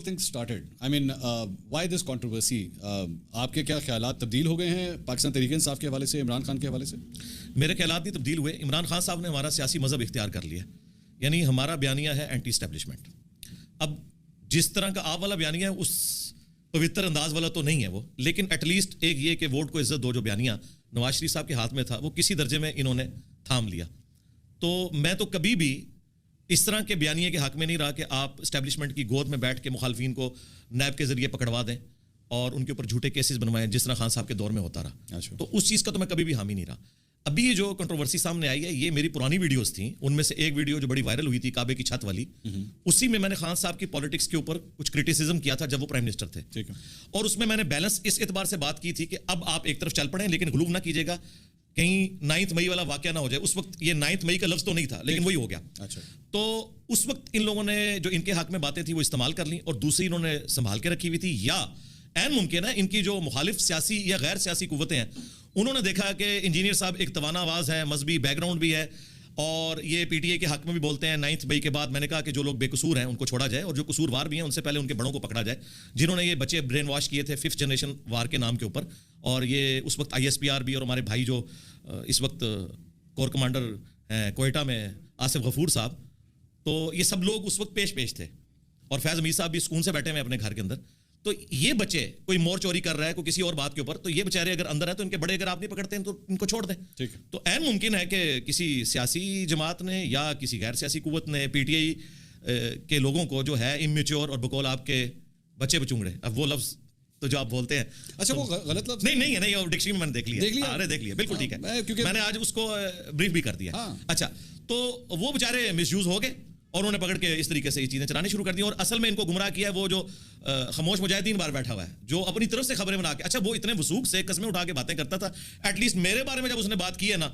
things started? I mean, why this controversy? آپ کے کیا خیالات تبدیل ہو گئے ہیں پاکستان تحریک انصاف کے حوالے سے, عمران خان کے حوالے سے؟ میرے خیالات نہیں تبدیل ہوئے. عمران خان صاحب نے ہمارا سیاسی مذہب اختیار کر لیا, یعنی ہمارا بیانیہ ہے اینٹی اسٹیبلشمنٹ. اب جس طرح کا آپ والا بیانیہ ہے اس پوتر انداز والا تو نہیں ہے وہ, لیکن ایٹ لیسٹ ایک یہ کہ ووٹ کو عزت دو جو بیانیہ نواز شریف صاحب کے ہاتھ میں تھا وہ کسی درجے میں انہوں نے تھام لیا. تو میں تو کبھی بھی اس طرح کے بیانیے کے حق میں نہیں رہا کہ آپ اسٹیبلشمنٹ کی گود میں بیٹھ کے مخالفین کو نیب کے ذریعے پکڑوا دیں اور ان کے اوپر جھوٹے کیسز بنوائیں جس طرح خان صاحب کے دور میں ہوتا رہا. تو اس چیز کا تو میں کبھی بھی حامی نہیں رہا. ابھی یہ جو کنٹروورسی سامنے آئی ہے یہ میری پرانی ویڈیوز تھیں, ان میں سے ایک ویڈیو جو بڑی وائرل ہوئی تھی کعبے کی چھت والی, اسی میں نے خان صاحب کی پالیٹکس کے اوپر کچھ کرٹیسزم کیا تھا جب وہ پرائم منسٹر تھے, اور اس میں نے بیلنس اس اعتبار سے بات کی تھی کہ اب آپ ایک طرف چل پڑیں لیکن غلوب نہ کیجیے گا کہیں 9 مئی والا واقعہ نہ ہو جائے. اس وقت یہ 9 مئی کا لفظ تو نہیں تھا لیکن وہی ہو گیا. تو اس وقت ان لوگوں نے جو ان کے حق میں باتیں تھیں وہ استعمال کر لیں, اور دوسری انہوں نے سنبھال کے رکھی ہوئی تھی, یا این ممکن ہے ان کی جو مخالف سیاسی یا غیر سیاسی قوتیں ہیں انہوں نے دیکھا کہ انجینئر صاحب ایک توانا آواز ہے, مذہبی بیک گراؤنڈ بھی ہے, اور یہ پی ٹی اے کے حق میں بھی بولتے ہیں. 9 مئی کے بعد میں نے کہا کہ جو لوگ بے قصور ہیں ان کو چھوڑا جائے, اور جو قصور وار بھی ہیں ان سے پہلے ان کے بڑوں کو پکڑا جائے جنہوں نے یہ بچے برین واش کیے تھے 5th جنریشن وار کے نام کے اوپر. اور یہ اس وقت ISPR بھی, اور ہمارے بھائی جو اس وقت کور کمانڈر ہیں کوئٹہ میں آصف غفور صاحب, تو یہ سب لوگ اس وقت پیش تھے, اور فیض امیر صاحب بھی سکون سے بیٹھے ہوئے اپنے گھر کے اندر. تو یہ بچے کوئی مور چوری کر رہا ہے کوئی کسی اور بات کے اوپر, تو یہ بیچارے اگر اندر ہیں تو ان کے بڑے اگر آپ نہیں پکڑتے ہیں تو ان کو چھوڑ دیں. تو عین ممکن ہے کہ کسی سیاسی جماعت نے یا کسی غیر سیاسی قوت نے PTI کے لوگوں کو جو ہے امیچور اور بقول آپ کے بچے بچونگڑے, اب وہ لفظ تو جو آپ بولتے ہیں, اچھا وہ غلط لفظ نہیں ہے, نہیں ڈکشنری میں میں نے دیکھ لیا بالکل ٹھیک ہے, میں نے آج اس کو بریف بھی کر دیا. اچھا تو وہ بیچارے مس یوز ہو گئے اور انہوں نے پکڑ کے اس طریقے سے یہ چیزیں چلانی شروع کر دی, اور اصل میں ان کو گمراہ کیا ہے وہ جو خاموش مجاہدین بار بیٹھا ہوا ہے جو اپنی طرف سے خبریں بنا کے, اچھا وہ اتنے وثوق سے قسمیں اٹھا کے باتیں کرتا تھا, ایٹ لیسٹ میرے بارے میں جب اس نے بات کی ہے نا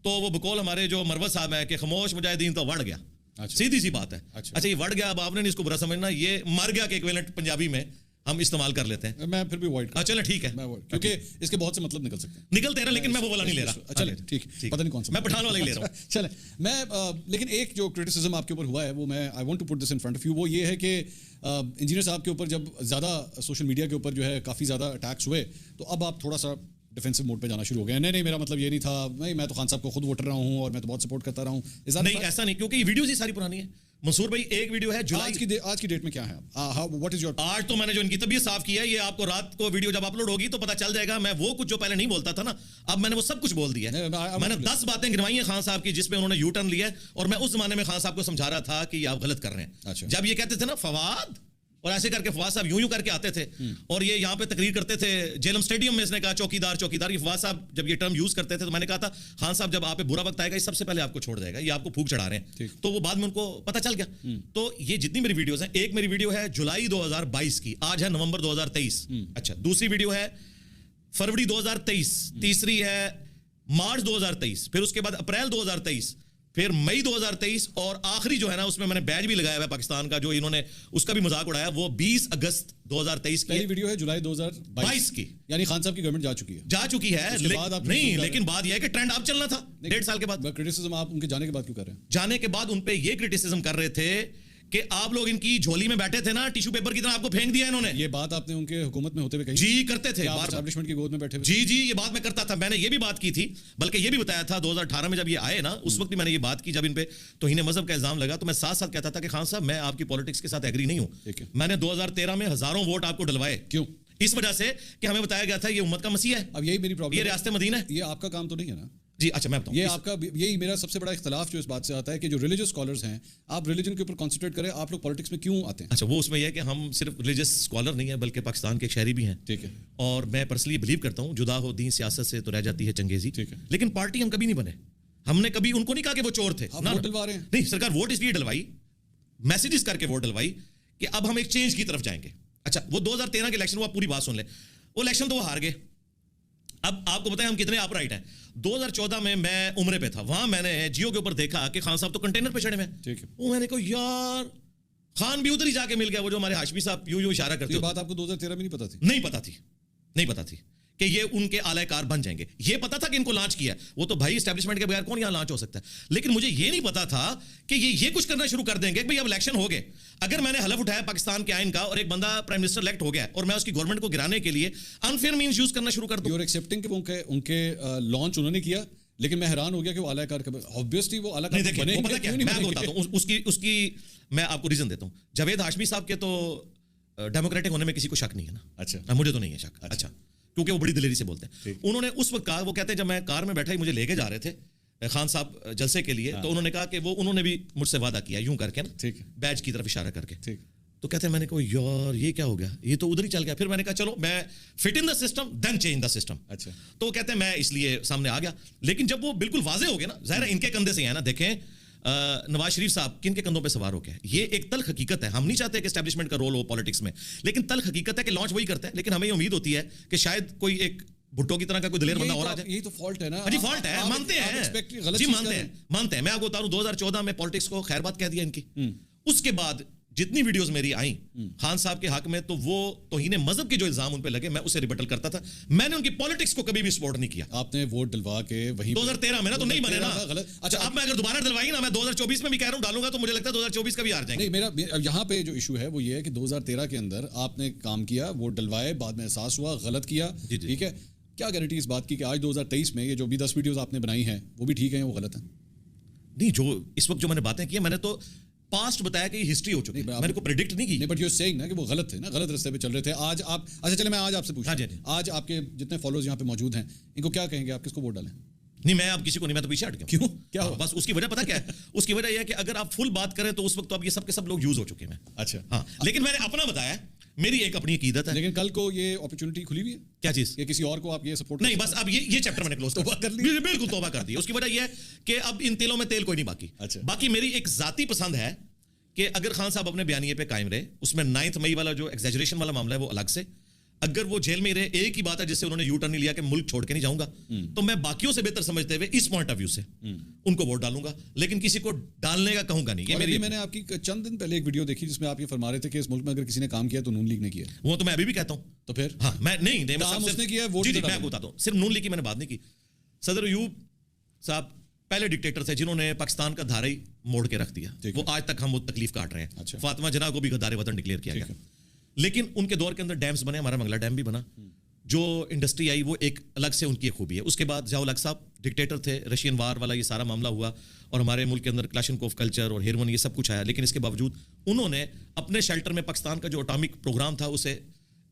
تو وہ بقول ہمارے جو مروت صاحب ہے کہ خاموش مجاہدین تو وڑ گیا, سیدھی سی بات ہے. اچھا یہ وڑ گیا, اب آپ نے نہیں اس کو برا سمجھنا, یہ مر گیا کے ایکویلنٹ پنجابی میں ہم استعمال کر لیتے ہیں. میں پھر بھی وائٹ چلیں ٹھیک ہے, کیونکہ اس کے بہت سے مطلب نکلتے ہیں لیکن میں وہ والا نہیں لے رہا. چلیں ٹھیک, پتہ نہیں کون سا, میں پٹھان والا ہی لے رہا ہوں. چلیں میں لیکن ایک جو کرٹیسزم آپ کے اوپر ہوا ہے وہ میں I want to put this in front of you, وہ یہ ہے کہ انجینئر صاحب کے اوپر جب زیادہ سوشل میڈیا کے اوپر جو ہے کافی زیادہ اٹیکس ہوئے تو اب آپ تھوڑا سا ڈیفینسو موڈ پہ جانا شروع ہو گئے. نہیں میرا مطلب یہ نہیں تھا, میں تو خان صاحب کو خود ووٹر رہا ہوں اور میں تو بہت سپورٹ کرتا رہا ہوں. نہیں ایسا نہیں, کیونکہ یہ ویڈیوز ہی ساری پرانی ہے. منصور بھائی ایک ویڈیو ہے جولائی آج کی ڈیٹ میں کیا ہے, واٹ از یور آج تو میں نے جو ان کی طبیعت صاف کی ہے, یہ آپ کو رات کو ویڈیو جب اپلوڈ ہوگی تو پتہ چل جائے گا. میں وہ کچھ جو پہلے نہیں بولتا تھا نا اب میں نے وہ سب کچھ بول دیا ہے. میں نے 10 باتیں گنوائی ہیں خان صاحب کی جس میں انہوں نے یو ٹرن لیا ہے, اور میں اس زمانے میں خان صاحب کو سمجھا رہا تھا کہ یہ آپ غلط کر رہے ہیں. جب یہ کہتے تھے نا فواد, اور ایسے کر کے فواد صاحب یوں کر کے آتے تھے اور یہ یہاں پہ تقریر کرتے تھے جیلم اسٹیڈیم میں, اس نے کہا چوکیدار چوکیدار, یہ فواد صاحب جب یہ ٹرم یوز کرتے تھے تو میں نے کہا تھا خان صاحب جب آپ پہ برا وقت آئے گا یہ سب سے پہلے آپ کو چھوڑ دے گا, یہ آپ کو پھونک چڑھا رہے ہیں. تو وہ بعد میں ان کو پتہ چل گیا. تو یہ جتنی میری ویڈیوز ہیں, ایک میری ویڈیو ہے جولائی 2022 کی, آج ہے نومبر 2023. اچھا دوسری ویڈیو ہے فروری 2023, تیسری ہے مارچ 2023, پھر اس کے بعد اپریل 2023, پھر مئی 2023, اور آخری جو ہے نا اس میں نے بیج بھی لگایا ہوا ہے پاکستان کا جو انہوں نے اس کا بھی مذاق اڑایا, وہ 20 اگست 2023 کی ویڈیو ہے جولائی 2022 کی. یعنی خان صاحب کی گورنمنٹ جا چکی ہے نہیں, لیکن بات یہ ہے کہ ٹرینڈ اب چلنا تھا 1.5 سال کے بعد. کرٹیسزم آپ ان کے جانے کے بعد کیوں کر رہے ہیں؟ جانے کے بعد ان پہ یہ کرٹیسزم کر رہے تھے کہ آپ لوگ ان کی جھولی میں بیٹھے تھے نا, ٹیشو پیپر کی طرح آپ کو پھینک دیا انہوں نے. یہ بات آپ نے ان کے حکومت میں ہوتے ہوئے کہی؟ جی کرتے تھے, اسٹیبلشمنٹ کی گود میں بیٹھے ہوئے. جی یہ بات میں کرتا تھا, میں نے یہ بھی بات کی تھی, بلکہ یہ بھی بتایا تھا 2018 میں جب یہ آئے نا اس وقت بھی میں نے یہ بات کی. جب ان پہ توہین مذہب کا الزام لگا تو میں ساتھ ساتھ کہتا تھا کہ خان صاحب میں آپ کی پالیٹکس کے ساتھ ایگری نہیں ہوں. میں نے 2013 میں ہزاروں ووٹ آپ کو ڈلوائے. کیوں؟ اس وجہ سے کہ ہمیں بتایا گیا تھا یہ امت کا مسیح ہے. اب یہی میری پرابلم, یہ ریاست مدینہ ہے. یہ آپ کا کام تو نہیں ہے نا؟ جی اچھا میں بتاؤں, یہ آپ کا یہی میرا سب سے بڑا اختلاف جو اس بات سے آتا ہے کہ جو ریلیجس اسکالرز ہیں آپ ریلیجن کے اوپر کانسنٹریٹ کریں, آپ لوگ پالیٹکس میں کیوں آتے ہیں؟ اچھا وہ اس میں یہ ہے کہ ہم صرف ریلیجس اسکالر نہیں ہیں بلکہ پاکستان کے ایک شہری بھی ہیں. ٹھیک ہے, اور میں پرسنلی بلیو کرتا ہوں جدا ہو دین سیاست سے تو رہ جاتی ہے چنگیزی. ٹھیک ہے, لیکن پارٹی ہم کبھی نہیں بنے, ہم نے کبھی ان کو نہیں کہا کہ وہ چور تھے. ووٹ ڈلوا رہے ہیں نہیں سرکار, ووٹ اس لیے ڈلوائی, میسیجز کر کے ووٹ ڈلوائی کہ اب ہم ایک چینج کی طرف جائیں گے. اچھا وہ 2013 کے الیکشن, وہ آپ پوری بات سن لیں, وہ الیکشن تو وہ ہار گئے. اب آپ کو بتائیں ہم کتنے آپ رائٹ ہیں. 2014 میں عمرے پہ تھا, وہاں میں نے جیو کے اوپر دیکھا کہ خان صاحب تو کنٹینر پہ چڑھے ہوئے ہیں. ٹھیک ہے, وہ میں نے کہا یار خان بھی ادھر ہی جا کے مل گیا, وہ جو ہمارے ہاشمی صاحب یوں اشارہ کرتے. یہ بات آپ کو 2013 میں نہیں پتا تھی؟ نہیں پتا تھی, کہ یہ ان کے اعلی کار بن جائیں گے. یہ پتا تھا کہ ان کو لانچ کیا ہے, وہ تو بھائی اسٹیبلشمنٹ کے بغیر کون یہاں لانچ ہو سکتا ہے, لیکن مجھے یہ نہیں پتا تھا کہ یہ کچھ کرنا شروع کر دیں گے کہ بھائی اب الیکشن ہو گئے. اگر میں نے حلف اٹھایا پاکستان کے آئین کا اور ایک بندہ پرائم منسٹر الیکٹ ہو گیا اور میں اس کی گورنمنٹ کو گرانے کے لیے انفیئر مینز یوز کرنا شروع کر دوں. یو آر ایکسیپٹنگ کہ ان کے لانچ انہوں نے کیا, لیکن میں حیران ہو گیا کہ وہ اعلی کار آبویسلی وہ اعلی کار بنے. میں آپ کو بتاتا ہوں اس کی میں آپ کو ریزن دیتا ہوں. جاوید ہاشمی صاحب کے تو ڈیموکریٹک ہونے میں کسی کو شک نہیں ہے نا. اچھا, مجھے تو نہیں ہے شک. اچھا, کیونکہ وہ بڑی دلیری سے بولتے ہیں. انہوں نے اس وقت کہا, وہ کہتے ہیں جب میں کار میں بیٹھا ہی مجھے لے کے جا رہے تھے خان صاحب جلسے کے لیے, تو انہوں نے کہا کہ وہ انہوں نے بھی مجھ سے وعدہ کیا یوں کر کے نا, بیج کی طرف اشارہ کر کے. تو کہتے ہیں میں نے کہا یار یہ کیا ہو گیا, یہ تو ادھر ہی چل گیا. پھر میں نے کہا چلو میں fit in the system then change the system. اچھا, تو وہ کہتے ہیں میں اس لیے سامنے آ گیا. لیکن جب وہ بالکل واضح ہو گیا نا, ظاہر ہے ان کے کندھے سے ہے نا. دیکھیں نواز شریف صاحب کن کے کندھوں پہ سوار ہو گیا. یہ ایک تلخ حقیقت ہے, ہم نہیں چاہتے کہ اسٹیبلشمنٹ کا رول ہو پالیٹکس میں, لیکن تلخ حقیقت ہے کہ لانچ وہی کرتے ہیں. لیکن ہمیں یہ امید ہوتی ہے کہ شاید کوئی ایک بھٹو کی طرح کا کوئی دلیر بندہ اور آ جائے. یہی تو فالٹ ہے نا. جی فالٹ ہے, مانتے ہیں جی, مانتے ہیں. میں آپ کو بتا رہا ہوں 2014 میں پالیٹکس کو خیر بات کہہ دیا ان کی. اس کے بعد جتنی ویڈیوز میری آئیں خان صاحب کے حق میں, تو وہ توہین مذہب کے جو الزام ان پہ لگے میں اسے ریبٹل کرتا تھا. میں نے ان کی پالیٹکس کو کبھی بھی سپورٹ نہیں کیا. آپ نے ووٹ ڈلوا کے وہیں 2013 میں نا, تو نہیں بنے نا. اچھا, اب میں اگر دوبارہ ڈلوائی نا, میں 2024 میں بھی کہہ رہا ہوں ڈالوں گا, تو مجھے لگتا ہے 2024 کا بھی ہار جائیں گے. نہیں, میرا یہاں پہ جو ایشو ہے وہ یہ ہے کہ 2013 کے اندر آپ نے کام کیا, ووٹ ڈلوائے, بعد میں احساس ہوا غلط کیا. ٹھیک ہے, کیا گارنٹی اس بات کی کہ آج 2023 میں یہ جو بھی 10 ویڈیوز آپ نے بنائی ہیں وہ بھی ٹھیک ہیں, وہ غلط ہیں؟ نہیں, جو اس وقت جو میں نے باتیں کی میں نے تو پاسٹ بتایا کہ یہ ہسٹری ہو چکی ہے, میں نے کو پریڈکٹ نہیں کی. نہیں, بٹ یو سیئنگ نا کہ وہ غلط تھے نا, غلط راستے پہ چل رہے تھے. آج آپ, اچھا چلے میں آج آپ سے پوچھوں, آج آپ کے جتنے فالوورز یہاں پہ موجود ہیں ان کو کیا کہیں گے, آپ کس کو ووٹ ڈالیں؟ نہیں, میں اب کسی کو نہیں, میں تو پیچھے ہٹ گیا. کیوں, کیا ہوا؟ بس اس کی وجہ پتہ کیا ہے, اس کی وجہ یہ ہے کہ اگر آپ فل بات کریں تو اس وقت تو اب یہ سب کے سب لوگ یوز ہو چکے ہیں. اچھا, ہاں, لیکن میں نے اپنا بتایا, میری ایک اپنی عقیدت ہے. لیکن کل کو یہ اپرچونٹی کھلی ہوئی ہے کیا چیز کہ کسی اور کو آپ یہ سپورٹ نہیں, بس اب یہ چیپٹر میں نے کلوز کر لیا. بالکل توبہ کر دی. اس کی وجہ یہ ہے کہ اب ان تیلوں میں تیل کوئی نہیں باقی. باقی میری ایک ذاتی پسند ہے کہ اگر خان صاحب اپنے بیانیے پہ قائم رہے, اس میں 9 مئی والا جو ایگزیجریشن والا معاملہ ہے وہ الگ سے, اگر وہ جیل میں رہے, ایک ہی بات ہے جس سے انہوں نے یو ٹرن نہیں لیا کہ ملک چھوڑ کے نہیں جاؤں گا, تو میں باقیوں سے بہتر سمجھتے ہوئے اس پوائنٹ آف ویو سے ان کو ووٹ ڈالوں گا, لیکن کسی کو ڈالنے کا کہوں گا نہیں. میں نے آپ کی چند دن پہلے ایک ویڈیو دیکھی جس میں آپ یہ فرما رہے تھے کہ اس ملک میں اگر کسی نے کام کیا تو نون لیگ نے کیا. وہ تو میں ابھی بھی کہتا ہوں. تو پھر ہاں, میں نہیں اس نے کیا ووٹ. میں آپ کو بتاتا ہوں, صرف نون لیگ کی میں نے بات نہیں کی. صدر ایوب صاحب پہلے ڈکٹیٹر تھے جنہوں نے پاکستان کا دھارا ہی موڑ کے رکھ دیا. وہ آج تک ہم وہ تکلیف کاٹ رہے ہیں. فاطمہ جناح کو بھی غدار وطن ڈکلیئر کیا گیا, لیکن ان کے دور کے اندر ڈیمز بنے, ہمارا منگلا ڈیم بھی بنا, جو انڈسٹری آئی وہ ایک الگ سے ان کی خوبی ہے. اس کے بعد ضیاء الحق صاحب ڈکٹیٹر تھے, رشین وار والا یہ سارا معاملہ ہوا, اور ہمارے ملک کے اندر کلاشنکوف کلچر اور ہیروئن یہ سب کچھ آیا, لیکن اس کے باوجود انہوں نے اپنے شیلٹر میں پاکستان کا جو اٹامک پروگرام تھا اسے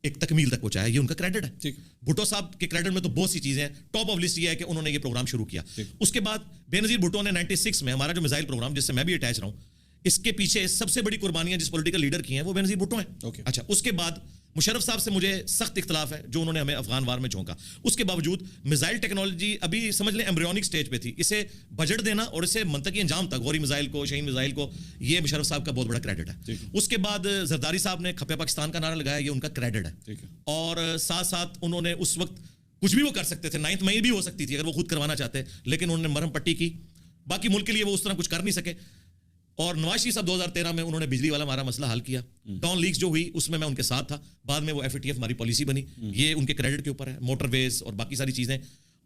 ایک تکمیل تک پہنچایا. یہ ان کا کریڈٹ ہے. بھٹو صاحب کے کریڈٹ میں تو بہت سی چیزیں ہیں, ٹاپ آف لسٹ یہ ہے کہ انہوں نے یہ پروگرام شروع کیا. اس کے بعد بے نظیر بھٹو نے 96 میں ہمارا جو میزائل پروگرام جس سے میں بھی اٹیچ رہا ہوں, اس کے پیچھے سب سے بڑی قربانیاں جس پولیٹیکل لیڈر کی ہیں وہ بے نظیر بھٹو ہیں. اچھا, اس کے بعد مشرف صاحب سے مجھے سخت اختلاف ہے جو انہوں نے ہمیں افغان وار میں جھونکا. اس کے باوجود میزائل ٹیکنالوجی ابھی سمجھ لیں ایمبریونک سٹیج پہ تھی, اسے بجٹ دینا اور اسے منطقی انجام تک, غوری میزائل کو, شاہین میزائل کو, یہ مشرف صاحب کا بہت بڑا کریڈٹ ہے. اس کے بعد زرداری صاحب نے کھپے پاکستان کا نعرہ لگایا, یہ ان کا کریڈٹ ہے. اور ساتھ ساتھ انہوں نے اس وقت کچھ بھی وہ کر سکتے تھے, 9 مئی بھی ہو سکتی تھی اگر وہ خود کروانا چاہتے, لیکن انہوں نے مرہم پٹی کی. باقی ملک کے لیے وہ اس طرح کچھ کر نہیں سکے. اور نواز شریف صاحب 2013 میں انہوں نے بجلی والا ہمارا مسئلہ حل کیا. ٹاؤن لیگز جو ہوئی اس میں ان کے ساتھ تھا, بعد میں وہ FATF ہماری پالیسی بنی, یہ ان کے کریڈٹ کے اوپر ہے. موٹر ویز اور باقی ساری چیزیں.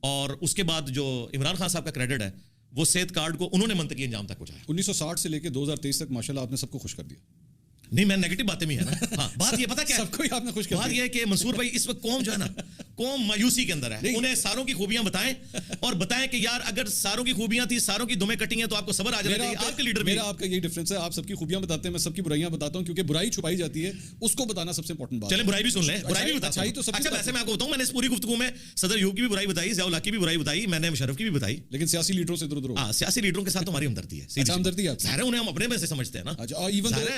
اور اس کے بعد جو عمران خان صاحب کا کریڈٹ ہے وہ صحت کارڈ کو انہوں نے منطقی انجام تک پہنچایا. 1960 سے لے کے 2023 تک ماشاءاللہ آپ نے سب کو خوش کر دیا. نہیں, میں نیگیٹو باتیں بھی ہے نا. ہاں, بات یہ پتہ کیا ہے, سب کو آپ نے خوش کر دیا. بات یہ ہے کہ منصور بھائی اس وقت قوم جو ہے نا, قوم مایوسی کے اندر ہے. انہیں ساروں کی خوبیاں بتائیں اور بتائیں کہ یار اگر ساروں کی خوبیاں تھی, ساروں کی دمیں کٹی ہیں تو آپ کو صبر آ جانا چاہیے. آپ کے لیڈر میرا آپ کا یہی ڈفرینس ہے, آپ سب کی خوبیاں بتاتے ہیں, میں سب کی برائیاں بتاتا ہوں, کیونکہ برائی چھپائی جاتی ہے, اس کو بتانا سب سے امپورٹنٹ بات ہے. چلیں برائی بھی سن لیں, برائی بھی بتاتا ہوں. اچھا, ویسے میں آپ کو بتاؤں, میں نے اس پوری گفتگو میں صدر ایوب کی بھی برائی بتائی, ضیاء الحق کی بھی برائی بتائی, میں نے مشرف کی بھی بتائی, لیکن سیاسی لیڈروں سے ادھر ادھر. ہاں, سیاسی لیڈروں کے ساتھ ہماری ہمدردی ہے. ہمدردی ہے, سارے انہیں ہم اپنے میں سے سمجھتے ہیں نا.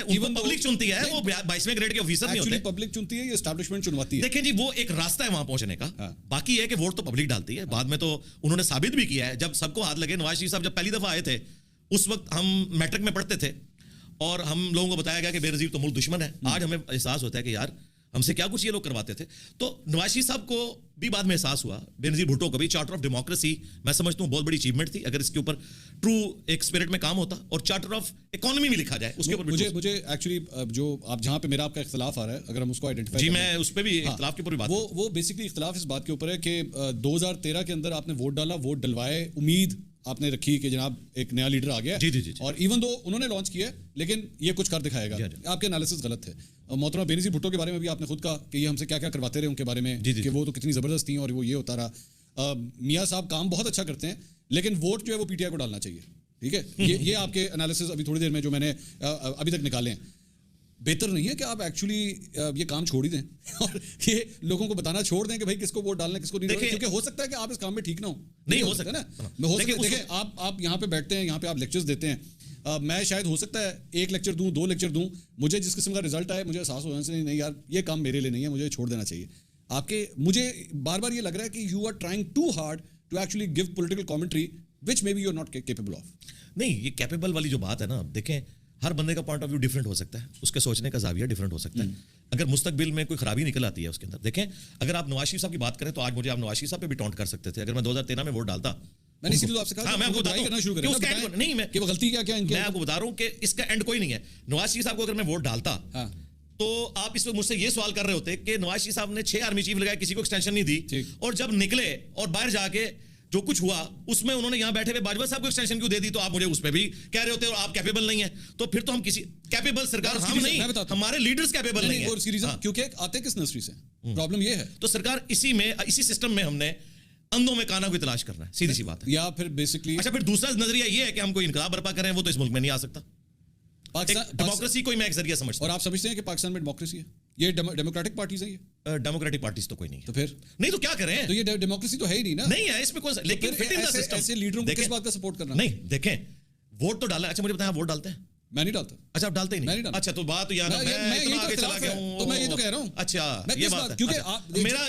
ایون پبلک چنتی ہے, وہ 22ویں گریڈ کے آفیسر نہیں ہوتے. پبلک چنتی ہے, یہ اسٹیبلشمنٹ چنواتی ہے. دیکھیں جی, وہ ایک راستہ ہے وہاں پہنچنے کا. باقی ہے کہ ووٹ تو پبلک ڈالتی ہے. بعد میں تو انہوں نے ثابت بھی کیا ہے, جب سب کو ہاتھ لگے. نواز شریف صاحب جب پہلی دفعہ آئے تھے اس وقت ہم میٹرک میں پڑھتے تھے اور ہم لوگوں کو بتایا گیا کہ بے نظیر تو ملک دشمن ہے. آج ہمیں احساس ہوتا ہے کہ یار ہم سے کیا کچھ یہ لوگ کرواتے تھے. تو نواز شریف صاحب کو بھی بعد میں احساس ہوا, بینظیر بھٹو کو بھی, چارٹر آف ڈیموکریسی میں سمجھتا ہوں بہت بڑی اچیومنٹ تھی. اگر اس کے اوپر ٹرو ایک اسپرٹ میں کام ہوتا اور چارٹر آف اکانومی بھی لکھا جائے اس کے اوپر. مجھے ایکچولی جو آپ جہاں پہ میرا آپ کا اختلاف آ رہا ہے, اگر ہم اس کو آئیڈینٹیفائی, جی میں اس پہ بھی اختلاف کے اوپر بات, وہ بیسکلی اختلاف اس بات کے اوپر ہے کہ 2013 کے اندر آپ نے ووٹ ڈالا, ووٹ ڈلوائے, امید آپ نے رکھی کہ جناب ایک نیا لیڈر آ گیا, اور ایون دو انہوں نے لانچ کیا ہے لیکن یہ کچھ کر دکھائے گا. آپ کے انالیسس غلط تھے. محترمہ بینظیر بھٹو کے بارے میں بھی آپ نے خود کہا کہ یہ ہم سے کیا کیا کرواتے رہے ان کے بارے میں, کہ وہ تو کتنی زبردست تھیں اور وہ یہ ہوتا رہا. میاں صاحب کام بہت اچھا کرتے ہیں لیکن ووٹ جو ہے وہ پی ٹی آئی کو ڈالنا چاہیے. ٹھیک ہے, یہ آپ کے انالیسس ابھی تھوڑی دیر میں جو میں نے ابھی تک نکالے ہیں. بہتر نہیں ہے کہ آپ ایکچولی یہ کام چھوڑ ہی دیں اور یہ لوگوں کو بتانا چھوڑ دیں کہ بھائی کس کو ووٹ ڈالنا ہے کس کو نہیں, کیونکہ ہو سکتا ہے کہ آپ اس کام میں ٹھیک نہ ہو. نہیں ہو سکتا نا, دیکھیں آپ یہاں پہ بیٹھتے ہیں, یہاں پہ آپ لیکچرز دیتے ہیں, میں شاید ہو سکتا ہے ایک لیکچر دوں, 2 لیکچر دوں, مجھے جس قسم کا رزلٹ آئے مجھے احساس ہونے سے نہیں یار یہ کام میرے لیے نہیں ہے, مجھے چھوڑ دینا چاہیے. مجھے بار بار یہ لگ رہا ہے کہ you are trying too hard to actually give political commentary which may be you are not capable of. نہیں, یہ کیپیبل والی جو بات ہے نا, دیکھیں ہر بندے کا پوائنٹ آف ویو ڈفرینٹ ہو سکتا ہے, اس کے سوچنے کا زاویہ ڈفرینٹ ہو سکتا ہے. اگر مستقبل میں کوئی خرابی نکل آتی ہے اس کے اندر, دیکھیں اگر آپ نواز شریف صاحب کی بات کریں تو آج مجھے آپ نواز شریف صاحب پہ بھی ٹونٹ کر سکتے تھے اگر میں 2013 میں ووٹ ڈالتا. میں نے اسی لیے آپ سے کہا میں آپ کو بتا شروع کریں نہیں میں غلطی کیا میں آپ کو بتا رہا ہوں کہ اس کا اینڈ کوئی نہیں ہے. نواز شریف صاحب کو اگر میں ووٹ ڈالتا تو آپ اس وقت مجھ سے یہ سوال کر رہے ہوتے کہ نواز شریف صاحب نے 6 آرمی چیف لگائے, کسی کو ایکسٹینشن نہیں دی, اور جب نکلے اور باہر جا کے جو کچھ ہوا اس میں انہوں نے یہاں بیٹھے ہوئے باجوہ صاحب کو ایکسٹینشن کیوں دے دی, تو آپ مجھے اس پہ بھی کہہ رہے ہوتے اور آپ کیپیبل نہیں ہیں. تو پھر تو ہم کسی کیپیبل سرکار ہم نہیں, ہمارے لیڈرز کیپیبل نہیں ہیں, کیونکہ آتے کس نرسری سے, پرابلم یہ ہے. تو سرکار اسی سسٹم میں ہم نے اندھوں میں کانا کو تلاش کرنا ہے, سیدھی سی بات ہے. یا پھر بیسکلی اچھا, پھر دوسرا نظریہ یہ ہے کہ ہم کوئی انقلاب برپا کریں, وہ تو اس ملک میں نہیں آ سکتا. ڈیموکریسی کوئی میں ایک ذریعہ سمجھتا ہوں. اور آپ سمجھتے ہیں کہ پاکستان میں ڈیموکریسی ہے, یہ ڈیموکریٹک پارٹیز ہیں, یہ ڈیموکریٹک پارٹیز تو کوئی نہیں ہے. تو پھر نہیں تو کیا کریں, تو یہ ڈیموکریسی تو ہے ہی نہیں نا. نہیں ہے اس میں کوئی, لیکن ایسے لیڈروں کو کس بات کا سپورٹ کرنا. نہیں دیکھیں ووٹ تو ڈالا. اچھا مجھے بتائیں ووٹ ڈالتے ہیں؟ میں نہیں ڈالتا. اچھا آپ ڈالتے ہی نہیں. اچھا تو بات میں آگے چلا گیا ہوں, تو میں یہ تو کہہ رہا ہوں. اچھا یہ بات ہے, کیونکہ میرا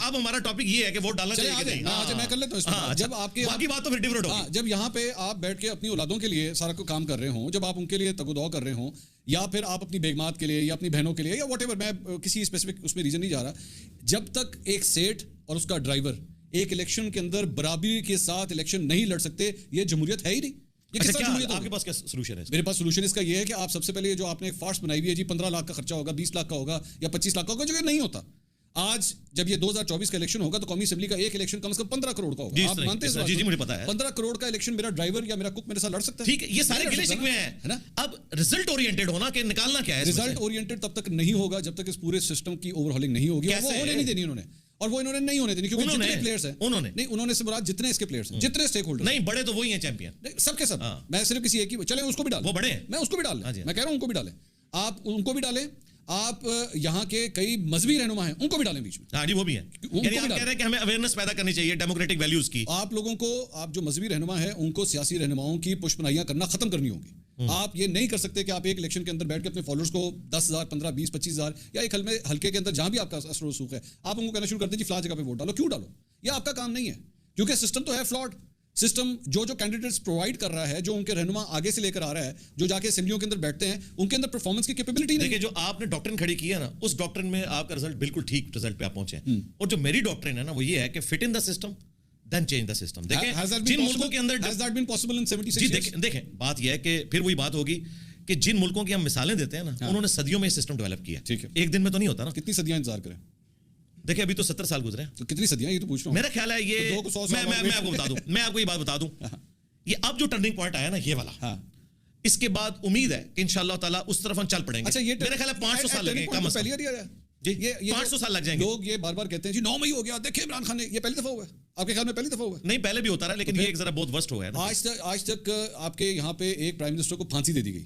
اب ہمارا ٹاپک یہ ہے کہ ووٹ ڈالنا چاہیے. میں کر لیتا ہوں. جب آپ کے باقی بات تو پھر ڈیفرنٹ ہوگی. جب یہاں پہ آپ بیٹھ کے اپنی اولادوں کے لیے سارا کام کر رہے ہوں, جب آپ ان کے لیے تگ و دو کر رہے ہوں, یا پھر آپ اپنی بیگمات کے لیے یا اپنی بہنوں کے لیے یا واٹ ایور, میں کسی اسپیسیفک اس میں ریزن نہیں جا رہا, جب تک ایک سیٹ اور اس کا ڈرائیور ایک الیکشن کے اندر برابری کے ساتھ الیکشن نہیں لڑ سکتے, یہ جمہوریت ہے ہی نہیں. آپ کے پاس کیا سولوشن ہے؟ میرے پاس سولوشن اس کا یہ ہے کہ آپ سب سے پہلے جو آپ نے ایک فارس بنائی ہوئی ہے جی 15 لاکھ کا خرچہ ہوگا, 20 لاکھ کا ہوگا یا 25 لاکھ کا ہوگا, جو کہ نہیں ہوتا. آج جب یہ 2024 کا الیکشن ہوگا تو قومی اسمبلی کا ایک الیکشن کم از کم 15 کروڑ کا ہوگا. آپ مانتے ہیں؟ جی مجھے پتا ہے 15 کروڑ کا الیکشن میرا ڈرائیور یا میرا کک میرے ساتھ لڑ سکتا ہے. ٹھیک ہے, یہ سارے گلے شکوے ہیں نا. اب رزلٹ اورینٹڈ ہونا کہ نکالنا کیا ہے. رزلٹ اورینٹڈ تب تک نہیں ہوگا جب تک اس پورے سسٹم کی اوور ہالنگ نہیں ہوگی. وہ ہونے نہیں دینی انہوں نے, اور وہ انہوں نے نہیں ہونے دینی, کیونکہ جتنے پلیئرز ہیں انہوں نے سے مراد جتنے اس کے پلیئرز ہیں, جتنے اسٹیک ہولڈر نہیں, بڑے تو وہی ہیں چیمپئن سب کے سب. میں صرف کسی ایک ہی, چلیں اس کو بھی ڈالیں, وہ بڑے میں اس کو بھی ڈال لیں, میں کہہ رہا ہوں ان کو بھی ڈالیں, آپ ان کو بھی ڈالیں, آپ یہاں کے کئی مذہبی رہنما ہیں ان کو بھی ڈالیں بیچ میں. ہاں جی وہ بھی ہیں, یعنی آپ کہہ رہے ہیں کہ ہمیں اویئرنیس پیدا کرنی چاہیے ڈیموکریٹک ویلیوز کی. آپ لوگوں کو, آپ جو مذہبی رہنما ہیں ان کو سیاسی رہنماؤں کی پشپنائیاں کرنا ختم کرنی ہوگی. آپ یہ نہیں کر سکتے کہ آپ ایک الیکشن کے اندر بیٹھ کے اپنے فالوورز کو 10,000 15 20 25,000 یا ایک حلقے کے اندر جہاں بھی آپ کا اثر و رسوخ ہے, آپ ان کو کہنا شروع کر دیں جی فلاں جگہ پہ ووٹ ڈالو. کیوں ڈالو؟ یہ آپ کا کام نہیں ہے, کیونکہ سسٹم تو ہے فلاڈ. سسٹم جو کینڈیڈیٹس پرووائڈ کر رہا ہے, جو ان کے رہنما آگے سے لے کر آ رہا ہے, جو جا کے اسمبلیوں کے اندر بیٹھتے ہیں, ان کے اندر پرفارمنس کی کیپیبلٹی نہیں. دیکھیں جو آپ نے ڈاکٹرن کھڑی کی ہے نا, اس ڈاکٹرن میں آپ کا رزلٹ بالکل ٹھیک رزلٹ پہ آپ پہنچے ہیں. اور جو میری ڈاکٹرن ہے نا وہ یہ ہے کہ fit in the system then change the system. دیکھیں جن ملکوں کے اندر has that been possible in 76 years? دیکھیں بات یہ ہے کہ پھر وہی بات ہوگی کہ جن ملکوں کی ہم مثالیں دیتے ہیں نا, انہوں نے صدیوں میں یہ سسٹم ڈیولپ کیا. ایک دن میں تو نہیں ہوتا نا. کتنی صدیاں انتظار کریں؟ دیکھیں ابھی تو 70 سال گزرے ہیں, تو کتنی صدیاں یہ تو پوچھ رہا ہوں. میرا خیال ہے یہ میں آپ کو بتا دوں, میں آپ کو یہ بات بتا دوں, یہ اب جو ٹرننگ پوائنٹ آیا نا یہ والا, اس کے بعد امید ہے کہ انشاءاللہ تعالیٰ اس طرف ہم چل پڑیں گے. اچھا یہ میرا خیال ہے 500 سال لگیں گے, پہلی بار آیا جی, یہ 500 سال لگ جائیں گے. لوگ یہ بار بار کہتے ہیں جی 9 مئی ہو گیا, دیکھیں عمران خان نے, یہ پہلی دفعہ ہوا ہے آپ کے خیال میں؟ پہلی دفعہ ہوا ہے نہیں, پہلے بھی ہوتا رہا, لیکن یہ ایک ذرا بہت ورسٹ ہوا ہے. آج تک آپ کے یہاں پہ ایک پرائم منسٹر کو پھانسی دے دی گئی,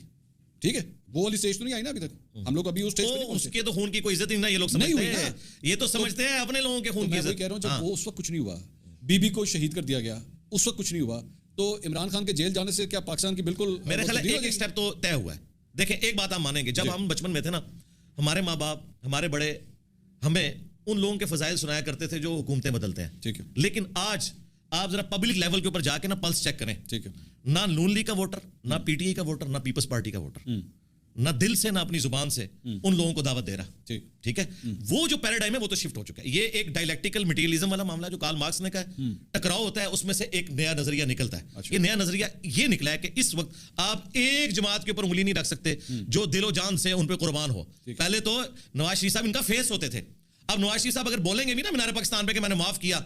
ٹھیک ہے, وہ والی اسٹیج تو نہیں آئی نا ابھی تک. ہم لوگ ابھی اس اسٹیج پہ اس کے تو خون کی کوئی عزت نہیں نا, یہ لوگ سمجھتے ہیں, یہ تو سمجھتے ہیں اپنے لوگوں کے خون کی عزت. میں کہہ رہا ہوں جب وہ اس وقت کچھ نہیں ہوا, بی بی کو شہید کر دیا گیا, اس وقت کچھ نہیں ہوا, تو عمران خان کے جیل جانے سے کیا پاکستان کی بالکل میرے خیال ہے ایک اسٹیپ تو طے ہوا ہے. دیکھیں ایک بات آپ مانیں گے, جب ہم بچپن میں تھے نا, ہمارے ماں باپ ہمارے بڑے ہمیں ان لوگوں کے فضائل سنایا کرتے تھے جو حکومتیں بدلتے ہیں, ٹھیک ہے, لیکن آج آپ ذرا پبلک لیول کے اوپر جا کے نا پلس چیک کریں, ٹھیک ہے, نہ نون لیگ کا ووٹر, نہ پی ٹی آئی کا ووٹر, نہ پیپلز پارٹی کا ووٹر, نہ دل سے نہ اپنی زبان سے ان لوگوں کو دعوت دے رہا. ٹھیک ہے, وہ جو پیراڈائم ہے وہ تو شفٹ ہو چکا ہے. یہ ایک ڈائلیکٹیکل مٹیریلزم والا معاملہ جو کارل مارکس نے کہا ہے, ٹکراؤ ہوتا ہے, اس میں سے ایک نیا نظریہ نکلتا ہے. یہ نیا نظریہ یہ نکلا ہے کہ اس وقت آپ ایک جماعت کے اوپر انگلی نہیں رکھ سکتے جو دل و جان سے ان پہ قربان ہو. پہلے تو نواز شریف صاحب ان کا فیس ہوتے تھے. اب نواز شریف صاحب اگر بولیں گے بھی نا مینار پاکستان پہ کہ میں نے معاف کیا,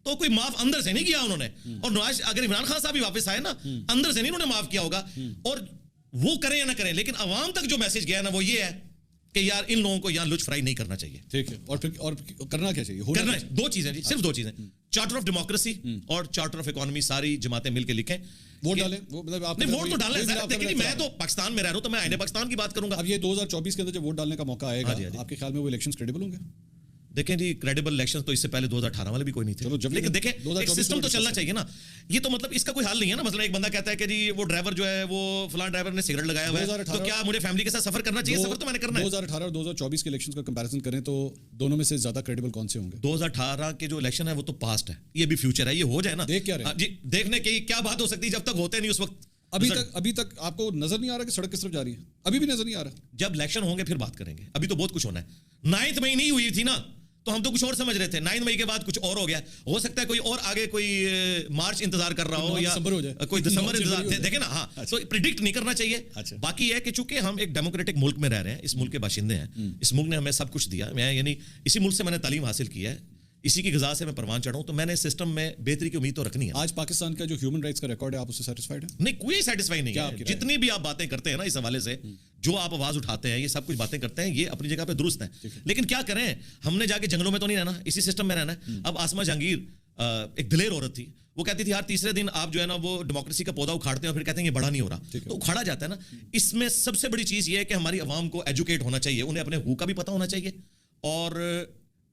تو کوئی معاف اندر سے نہیں کیا انہوں نے. اور نواز اگر عمران خان صاحب بھی واپس آئے نا, اندر سے نہیں انہوں نے معاف کیا ہوگا. اور وہ کریں یا نہ کریں, لیکن عوام تک جو میسج گیا ہے نا وہ یہ ہے کہ یار ان لوگوں کو یہاں لچ فرائی نہیں کرنا چاہیے. ٹھیک ہے, اور کرنا کیا چاہیے؟ کرنا دو چیزیں جی, صرف دو چیزیں, چارٹر آف ڈیموکریسی اور چارٹر آف اکانومی. ساری جماعتیں مل کے لکھیں, ووٹ ڈالیں. نہیں, ووٹ تو ڈالنا ہے. دیکھیں میں تو پاکستان میں رہ رہا ہوں تو میں آئین پاکستان کی بات کروں گا. اب یہ 2024 کے اندر جب ووٹ ڈالنے کا موقع آئے گا, آپ کے خیال میں وہ الیکشنز کریڈیبل ہوں گے؟ دیکھیں جی, کریڈیبل الیکشن تو اس سے پہلے 2018 والے بھی کوئی نہیں تھے, لیکن دیکھیں ایک سسٹم تو چلنا چاہیے نا. یہ تو مطلب اس کا کوئی حل نہیں ہے نا. مثلا ایک بندہ کہتا ہے کہ جی وہ ڈرائیور جو ہے وہ فلاں ڈرائیور نے سگریٹ لگایا ہوا ہے, تو کیا مجھے فیملی کے ساتھ سفر کرنا چاہیے؟ سفر تو میں نے کرنا ہے. 2018 اور 2024 کے الیکشنز کا کمپیریزن کریں تو دونوں میں سے زیادہ کریڈیبل کون سے ہوں گے؟ 2018 کے جو الیکشن ہے وہ تو پاسٹ ہے, یہ بھی فیوچر ہے. یہ ہو جائے نا, دیکھ کیا رہے جی دیکھنے کی کیا بات ہو سکتی ہے جب تک ہوتے نہیں اس وقت. ابھی تک آپ کو نظر نہیں آ رہا کہ سڑک کس طرف جا رہی ہے؟ ابھی بھی نظر نہیں آ رہا. جب الیکشن ہوں گے پھر بات کریں گے. ابھی تو بہت کچھ ہونا ہے. 9 مئی نہیں ہوئی تھی نا, تو ہم تو کچھ اور سمجھ رہے تھے. 9 مئی کے بعد کچھ اور ہو گیا. ہو سکتا ہے کوئی اور آگے کوئی مارچ انتظار کر رہا ہو یا کوئی دسمبر انتظار. دیکھیں نا, ہاں تو پریڈکٹ نہیں کرنا چاہیے. باقی یہ ہے کہ چونکہ ہم ایک ڈیموکریٹک ملک میں رہ رہے ہیں, اس ملک کے باشندے ہیں, اس ملک نے ہمیں سب کچھ دیا. میں یعنی اسی ملک سے میں نے تعلیم حاصل کی ہے, اسی کی غذا سے میں پروان چڑھا ہوں, تو میں نے سسٹم میں بہتری کی امید تو رکھنی ہے. آج پاکستان کا جو ہیومن رائٹس کا ریکارڈ ہے, آپ اس سے سیٹسفائیڈ ہیں؟ نہیں, کوئی سیٹسفائی نہیں ہے. جتنی بھی آپ باتیں کرتے ہیں نا اس حوالے سے, جو آپ آواز اٹھاتے ہیں, یہ سب کچھ باتیں کرتے ہیں, یہ اپنی جگہ پہ درست ہیں. لیکن کیا کریں, ہم نے جا کے جنگلوں میں تو نہیں رہنا, اسی سسٹم میں رہنا ہے. اب آسما جہانگیر ایک دلیر عورت تھی, وہ کہتی تھی ہر تیسرے دن آپ جو ہے نا وہ ڈیموکریسی کا پودا اکھاڑتے ہیں اور پھر کہتے ہیں یہ بڑا نہیں ہو رہا, تو اکھاڑا جاتا ہے نا. اس میں سب سے بڑی چیز یہ ہے کہ ہماری عوام کو ایجوکیٹ ہونا چاہیے, انہیں اپنے حقوق کا بھی پتہ ہونا چاہیے اور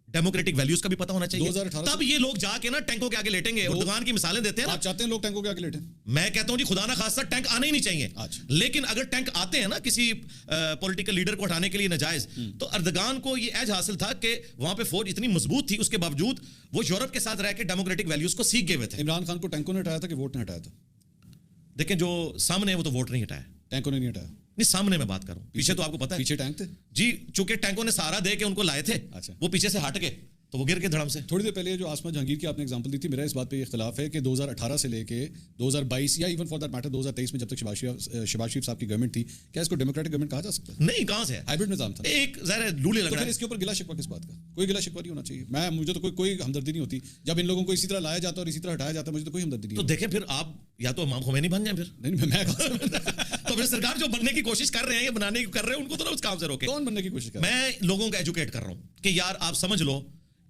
ڈیموکریٹک ویلیوز کا بھی پتہ ہونا چاہیے. تب یہ لوگ جا کے نا ٹینکوں کے آگے لیٹیں گے. اردوغان کی مثالیں دیتے ہیں نا. آپ چاہتے ہیں لوگ ٹینکوں کے آگے لیٹیں؟ میں کہتا ہوں جی خدا نہ خاصہ ٹینک آنے ہی نہیں چاہیے. لیکن اگر ٹینک آتے ہیں نا کسی پولیٹیکل لیڈر کو ہٹانے کے لیے ناجائز, تو اردگان کو یہ ایج حاصل تھا کہ وہاں پہ فوج اتنی مضبوط تھی, اس کے باوجود وہ یورپ کے ساتھ رہ کے ڈیموکریٹک ویلیوز کو سیکھ گئے ہوئے تھے. عمران خان کو ٹینکوں نے ہٹایا تھا کہ ووٹ نے ہٹایا تھا؟ دیکھیں جو سامنے ہے وہ تو ووٹ نہیں ہٹایا, ٹینکوں نے نہیں ہٹایا. نہیں, سامنے میں بات کروں, پیچھے تو آپ کو پتا ہے پیچھے ٹینک تھے جی, چونکہ ٹینکوں نے سہارا دے کے ان کو لائے تھے, وہ پیچھے سے ہٹ گئے تو وہ گر کے دھڑم سے. تھوڑی دیر پہلے جو آسما جہانگیر کی آپ نے ایگزامپل دی تھی, میرا اس بات پہ یہ اختلاف ہے کہ 2018 سے لے کے 2022 یا ایون فار دیٹ میٹر 2023 میں جب تک شہباز شریف صاحب کی گورنمنٹ تھی, کیا اس کو ڈیموکریٹک گورنمنٹ کہا جا سکتا ہے؟ نہیں, کہاں سے ہے, ہائبرڈ نظام تھا. ایک ظاہر لولے لگ رہا ہے. اس کے اوپر گلا شکوہ کس بات کا؟ کوئی گلا شکوہ نہیں ہونا چاہیے. مجھے تو کوئی ہمدردی نہیں ہوتی جب ان لوگوں کو اسی طرح لایا جاتا ہے اور اسی طرح ہٹایا جاتا ہے. مجھے تو کوئی ہمدردی نہیں. تو دیکھیں پھر آپ یا تو امام خمینی بن جائیں پھر. نہیں, میں تو پھر سرکار جو بننے کی کوشش کر رہے ہیں, یہ بنانے کی کر رہے ہیں, ان کو تو اس کام سے روکے. کون بننے کی کوشش کر رہا ہے؟ میں لوگوں کو ایجوکیٹ کر رہا ہوں کہ یار آپ سمجھ لو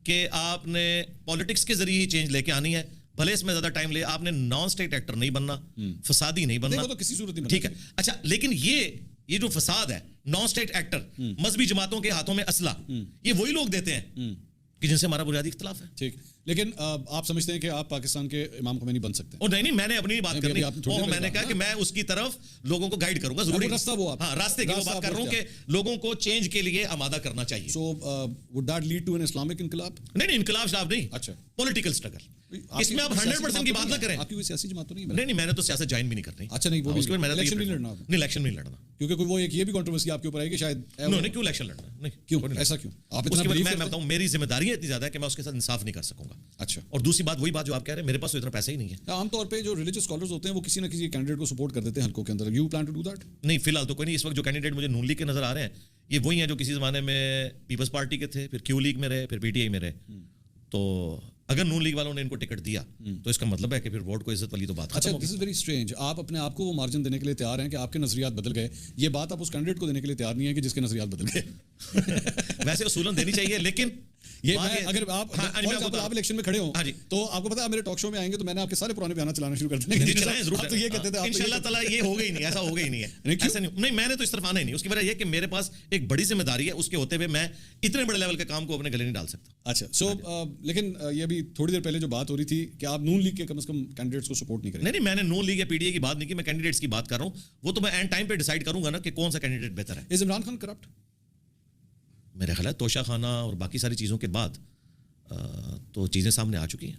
کہ آپ نے پالیٹکس کے ذریعے ہی چینج لے کے آنی ہے, بھلے اس میں زیادہ ٹائم لے. آپ نے نان اسٹیٹ ایکٹر نہیں بننا, فسادی نہیں بننا, تو کسی صورت نہیں. ٹھیک ہے, اچھا, لیکن یہ جو فساد ہے, نان اسٹیٹ ایکٹر, مذہبی جماعتوں کے ہاتھوں میں اسلحہ, یہ وہی لوگ دیتے ہیں کہ جن سے ہمارا بنیادی اختلاف ہے. ٹھیک, لیکن آپ سمجھتے ہیں کہ آپ پاکستان کے امام خمینی بن سکتے ہیں؟ اور نہیں, میں نے اپنی بات کرنی, میں نے کہا کہ میں اس کی طرف لوگوں کو گائیڈ کروں گا. ضروری راستہ وہ, ہاں, راستے کی بات کر رہا ہوں کہ لوگوں کو چینج کے لیے آمادہ کرنا چاہیے. So would that lead to an Islamic انقلاب؟ نہیں, انقلاب شاب نہیں. اچھا, پولیٹیکل اسٹرگل. اس میں آپ 100% کی بات نہ کریں. آپ کی کوئی سیاسی جماعت تو نہیں؟ نہیں, میں نے تو سیاست جوائن بھی نہیں کرنی. اچھا, نہیں, وہ الیکشن نہیں لڑنا. نہیں, الیکشن نہیں لڑنا, کیونکہ وہ ایک یہ بھی کنٹروورسی آپ کے اوپر آئی کہ شاید نہیں, کیوں الیکشن لڑنا, نہیں, کیوں, ایسا کیوں؟ آپ اتنا میں بتاؤں, میری ذمہ داری اتنی زیادہ ہے کہ میں اس کے ساتھ انصاف نہیں کر سکوں گا. اچھا, اور دوسری بات وہی بات جو آپ کہہ رہے ہیں, میرے پاس تو اتنا پیسہ ہی نہیں ہے. عام طور پہ جو ریلیجس اسکالرز ہوتے ہیں وہ کسی نہ کسی کینڈیڈیٹ کو سپورٹ کر دیتے ہیں حلقوں کے اندر. You plan to do that? نہیں, فی الحال تو کوئی نہیں. اس وقت جو کینڈیڈیٹ مجھے نون لیگ کے نظر آ رہے ہیں, یہ وہی ہیں جو کسی زمانے میں پیپلز پارٹی کے تھے, پھر کیو لیگ میں رہے, پھر پی ٹی آئی میں رہے. تو اگر نون لیگ والوں نے ان کو ٹکٹ دیا تو اس کا مطلب ہے کہ پھر ووٹ کو عزت والی تو بات ختم ہو گئی. دس از ویری اسٹرینج. آپ اپنے آپ کو وہ مارجن دینے کے لیے تیار ہیں کہ آپ کے نظریات بدل گئے. یہ بات آپ اس کینڈیڈیٹ کو دینے کے لیے تیار نہیں ہے کہ جس کے نظریات بدل گئے. ویسے اصولاً دینی چاہیے, لیکن یہ اگر آپ الیکشن میں کھڑے ہوں تو آپ کو پتا ہے میرے ٹاک شو میں آئیں گے تو میں نے آپ کے سارے پرانے بیانات چلانا شروع کر دیں گے. تو یہ کہتے تھے انشاءاللہ تعالیٰ یہ ہوگا ہی نہیں, ایسا ہوگا ہی نہیں ہے. ایسا نہیں, میں نے تو اس طرف آنا ہی نہیں. اس کی وجہ یہ کہ میرے پاس ایک بڑی ذمہ داری ہے, اس کے ہوتے ہوئے میں اتنے بڑے لیول کے کام کو اپنے گلے نہیں ڈال سکتا. اچھا, سو لیکن یہ بھی تھوڑی دیر پہلے جو بات ہو رہی تھی کہ آپ نون لیگ کے کم از کم کینڈیڈیٹس کو سپورٹ نہیں کریں. نہیں, میں نے نون لیگ یا پی ڈی اے کی بات نہیں کی, میں کینڈیڈیٹس کی بات کر رہا ہوں. وہ تو میں اینڈ ٹائم پہ ڈیسائیڈ کروں گا نا کہ کون سا کینڈیڈیٹ بہتر ہے. از عمران خان کرپٹ؟ میرا خیال ہے توشہ خانہ اور باقی ساری چیزوں کے بعد تو چیزیں سامنے آ چکی ہیں.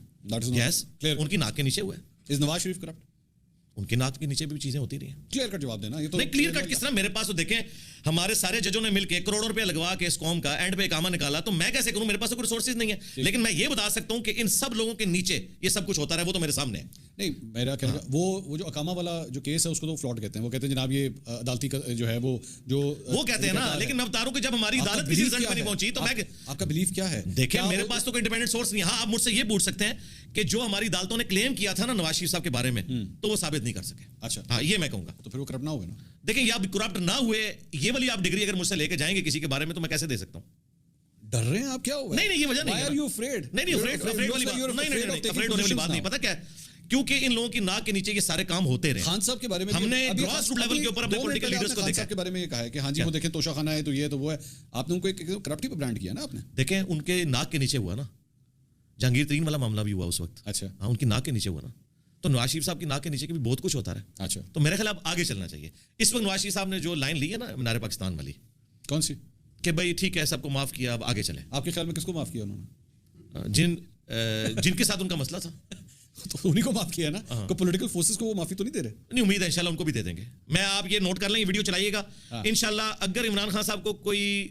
یس, ان کی ناک کے نیچے ہوا ہے. از نواز شریف کرپٹ؟ ان کے ناک کے نیچے بھی چیزیں ہوتی رہی ہیں. کلیئر کٹ جواب دینا. یہ تو نہیں کلیئر کٹ کس طرح, میرے پاس تو دیکھیں ہمارے سارے ججوں نے مل کے کروڑوں روپے لگوا کے اس قوم کا اینڈ پہ اقامہ نکالا, تو میں کیسے کروں, میرے پاس کوئی ریسورسز نہیں ہے. لیکن میں یہ بتا سکتا ہوں کہ ان سب لوگوں کے نیچے یہ سب کچھ ہوتا رہا, وہ تو میرے سامنے ہے. نہیں میرا کہنا وہ جو اقامہ والا جو کیس ہے اس کو تو فلاٹ کہتے ہیں. وہ کہتے ہیں جناب یہ عدالتی جو ہے وہ کہتے ہیں نا, لیکن نوتاروں کی جب ہماری عدالت کسی رزلٹ پہ نہیں پہنچی تو میں, آپ کا بلیف کیا ہے؟ دیکھیں میرے پاس تو کوئی انڈیپینڈنٹ سورس نہیں. ہاں آپ مجھ سے یہ پوچھ سکتے ہیں کہ جو ہماری عدالتوں نے کلیم کیا تھا نا نواز شریف صاحب کے بارے میں, تو وہ ثابت نہیں کر سکے. اچھا ہاں یہ میں کہوں گا. تو پھر وہ کرپٹ نہ ہوئے نا. دیکھیں یہ آپ کرپٹ نہ ہوئے, یہ والی آپ ڈگری اگر مجھ سے لے کے جائیں گے کسی کے بارے میں تو میں کیسے دے سکتا ہوں؟ ڈر رہے ہیں آپ, کیا ہوا؟ نہیں یہ وجہ نہیں. Why are you afraid? نہیں افریڈ والی بات نہیں. پتہ کیا ہے, کیونکہ ان لوگوں کی ناک کے نیچے یہ سارے کام ہوتے رہے. خان صاحب کے بارے میں ہم نے گراس روٹ لیول کے اوپر اپنے پولیٹیکل لیڈرز کو دیکھا. کے بارے میں یہ کہا ہے کہ ہاں جی وہ دیکھیں توشہ خانہ ہے تو یہ تو وہ ہے. آپ نے ان کو ایک کرپٹ پہ برانڈ کیا نا آپ نے. دیکھیں ان کے ناک کے نیچے ہوا نا, جہانگیر ترین والا معاملہ بھی ہوا اس وقت. اچھا ہاں ان کی ناک کے نیچے ہوا نا, تو نواز شریف صاحب کی ناک کے نیچے بھی بہت کچھ ہوتا رہا. اچھا تو میرے خیال اب آگے چلنا چاہیے. اس وقت نواز شریف صاحب نے جو لائن لی ہے نا مینار پاکستان والی, کون سی؟ کہ بھائی ٹھیک ہے سب کو معاف کیا, اب آگے چلیں. آپ کے خیال میں کس کو معاف کیا انہوں نے؟ جن کے ساتھ ان کا مسئلہ تھا تو انہیں کو معاف کیا نا. کو پولیٹیکل فورسز کو وہ معافی تو نہیں دے رہے؟ نہیں, امید ہے انشاءاللہ ان کو بھی دے دیں گے. میں آپ یہ نوٹ کر لیں, یہ ویڈیو چلائیے گا انشاءاللہ. اگر عمران خان صاحب کو کوئی